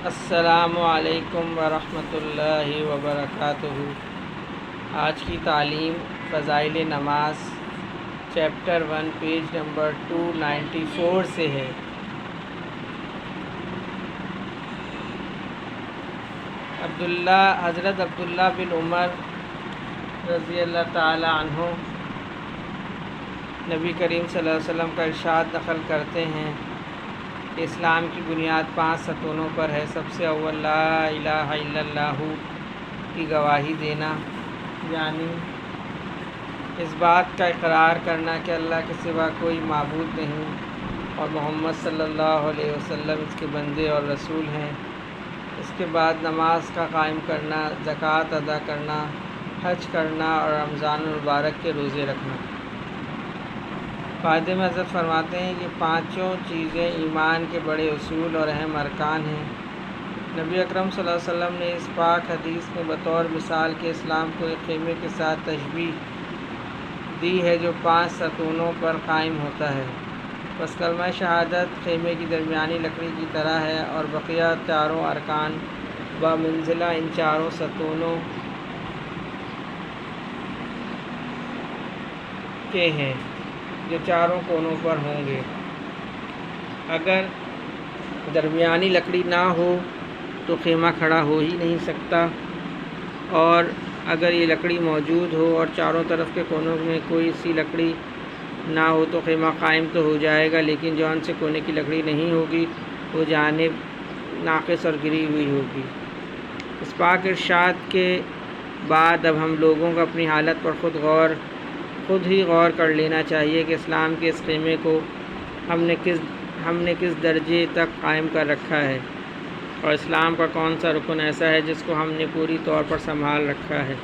السلام علیکم ورحمۃ اللہ وبرکاتہ۔ آج کی تعلیم فضائل نماز چیپٹر 1 پیج نمبر 294 سے ہے۔ حضرت عبداللہ بن عمر رضی اللہ تعالی عنہ نبی کریم صلی اللہ علیہ وسلم کا ارشاد نقل کرتے ہیں کہ اسلام کی بنیاد 5 ستونوں پر ہے۔ سب سے اول لا الہ الا اللہ کی گواہی دینا، یعنی اس بات کا اقرار کرنا کہ اللہ کے سوا کوئی معبود نہیں اور محمد صلی اللہ علیہ وسلم اس کے بندے اور رسول ہیں۔ اس کے بعد نماز کا قائم کرنا، زکوٰۃ ادا کرنا، حج کرنا اور رمضان المبارک کے روزے رکھنا۔ فائدے میں حضرت فرماتے ہیں کہ پانچوں چیزیں ایمان کے بڑے اصول اور اہم ارکان ہیں۔ نبی اکرم صلی اللہ علیہ وسلم نے اس پاک حدیث میں بطور مثال کے اسلام کو ایک خیمے کے ساتھ تشبیہ دی ہے جو 5 ستونوں پر قائم ہوتا ہے۔ بس کلمہ شہادت خیمے کی درمیانی لکڑی کی طرح ہے اور بقیہ چاروں ارکان بمنزلہ ان چاروں ستونوں کے ہیں جو چاروں کونوں پر ہوں گے۔ اگر درمیانی لکڑی نہ ہو تو خیمہ کھڑا ہو ہی نہیں سکتا، اور اگر یہ لکڑی موجود ہو اور چاروں طرف کے کونوں میں کوئی سی لکڑی نہ ہو تو خیمہ قائم تو ہو جائے گا، لیکن جون سے کونے کی لکڑی نہیں ہوگی وہ جانب ناقص اور گری ہوئی ہوگی۔ اس پاک ارشاد کے بعد اب ہم لوگوں کو اپنی حالت پر خود ہی غور کر لینا چاہیے کہ اسلام کے اس خیمے کو ہم نے کس درجے تک قائم کر رکھا ہے، اور اسلام کا کون سا رکن ایسا ہے جس کو ہم نے پوری طور پر سنبھال رکھا ہے۔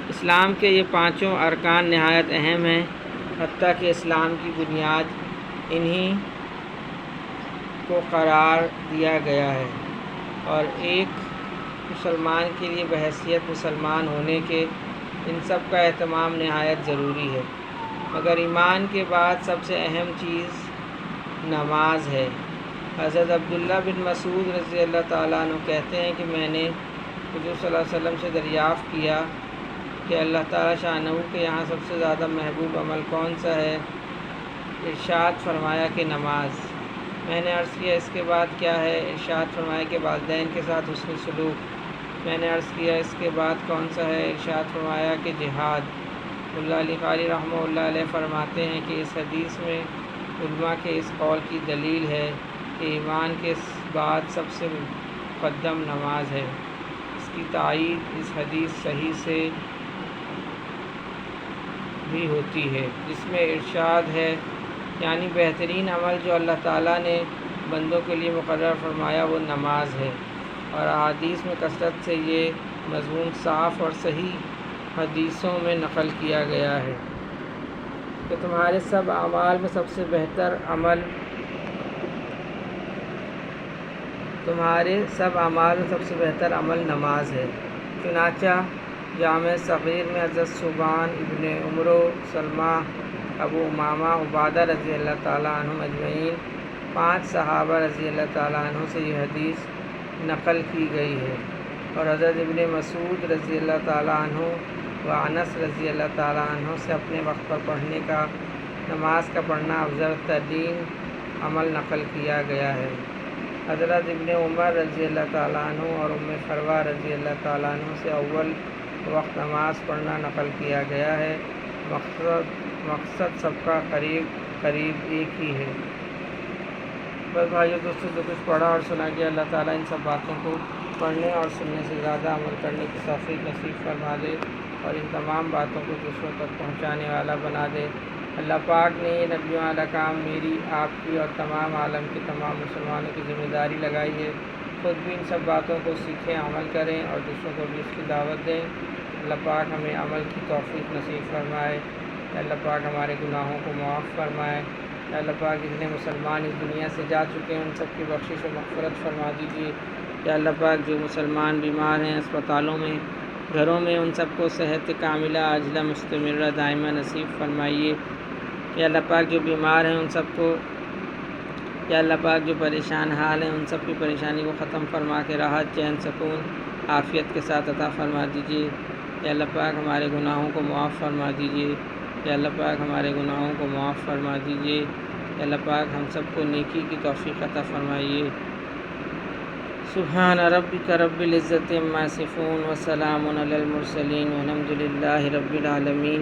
اسلام کے یہ پانچوں ارکان نہایت اہم ہیں، حتیٰ کہ اسلام کی بنیاد انہی کو قرار دیا گیا ہے، اور ایک مسلمان کے لیے بحیثیت مسلمان ہونے کے ان سب کا اہتمام نہایت ضروری ہے۔ مگر ایمان کے بعد سب سے اہم چیز نماز ہے۔ حضرت عبداللہ بن مسعود رضی اللہ تعالیٰ عنہ کہتے ہیں کہ میں نے حضور صلی اللہ علیہ وسلم سے دریافت کیا کہ اللہ تعالیٰ شانہ کے یہاں سب سے زیادہ محبوب عمل کون سا ہے؟ ارشاد فرمایا کہ نماز۔ میں نے عرض کیا اس کے بعد کیا ہے؟ ارشاد فرمایا کہ والدین کے ساتھ حسن سلوک۔ میں نے عرض کیا اس کے بعد کون سا ہے؟ ارشاد فرمایا کہ جہاد۔ اللہ علی قاری رحمہ اللہ علیہ فرماتے ہیں کہ اس حدیث میں علماء کے اس قول کی دلیل ہے کہ ایمان کے بعد سب سے مقدم نماز ہے۔ اس کی تائید اس حدیث صحیح سے بھی ہوتی ہے جس میں ارشاد ہے، یعنی بہترین عمل جو اللہ تعالیٰ نے بندوں کے لیے مقرر فرمایا وہ نماز ہے، اور احادیث میں کثرت سے یہ مضمون صاف اور صحیح حدیثوں میں نقل کیا گیا ہے کہ تمہارے سب اعمال میں سب سے بہتر عمل نماز ہے۔ چنانچہ جامع صغیر میں حضرت ثوبان ابن عمرو، سلمہ، ابو امامہ، عبادہ رضی اللہ تعالیٰ عنہ اجمعین 5 صحابہ رضی اللہ تعالیٰ عنہ سے یہ حدیث نقل کی گئی ہے، اور حضرت ابن مسعود رضی اللہ تعالیٰ عنہ و انس رضی اللہ تعالیٰ عنہ سے اپنے وقت پر نماز کا پڑھنا افضل ترین عمل نقل کیا گیا ہے۔ حضرت ابن عمر رضی اللہ تعالیٰ عنہ اور ام فروہ رضی اللہ تعالیٰ عنہ سے اول وقت نماز پڑھنا نقل کیا گیا ہے۔ مقصد سب کا قریب ایک ہی ہے۔ بس بھائیو دوستوں، جو کچھ پڑھا اور سنا گیا اللہ تعالیٰ ان سب باتوں کو پڑھنے اور سننے سے زیادہ عمل کرنے کی توفیق نصیب فرما دے، اور ان تمام باتوں کو دوسروں تک پہنچانے والا بنا دے۔ اللہ پاک نے یہ نبیوں والا کام میری، آپ کی اور تمام عالم کے تمام مسلمانوں کی ذمہ داری لگائی ہے۔ خود بھی ان سب باتوں کو سیکھیں، عمل کریں اور دوسروں کو بھی اس کی دعوت دیں۔ اللہ پاک ہمیں عمل کی توفیق نصیب فرمائے۔ اللہ پاک ہمارے گناہوں کو معاف فرمائے۔ اللہ پاک جتنے مسلمان اس دنیا سے جا چکے ہیں ان سب کی بخشش و مغفرت فرما دیجیے۔ یا اللہ پاک جو مسلمان بیمار ہیں اسپتالوں میں، گھروں میں، ان سب کو صحت کاملہ عاجلہ مستمرہ دائمہ نصیب فرمائیے۔ یا اللہ پاک جو بیمار ہیں ان سب کو یا اللہ پاک جو پریشان حال ہیں ان سب کی پریشانی کو ختم فرما کے راحت چین سکون عافیت کے ساتھ عطا فرما دیجیے۔ یا اللہ پاک ہمارے گناہوں کو معاف فرما دیجیے۔ یا اللہ پاک ہمارے گناہوں کو معاف فرما دیجیے۔ یا اللہ پاک ہم سب کو نیکی کی توفیق عطا فرمائیے۔ سبحان ربک رب العزت عما یصفون وسلام علی المرسلین والحمد للہ رب العالمین۔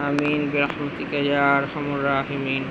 آمین برحمتک یا ارحم الراحمین۔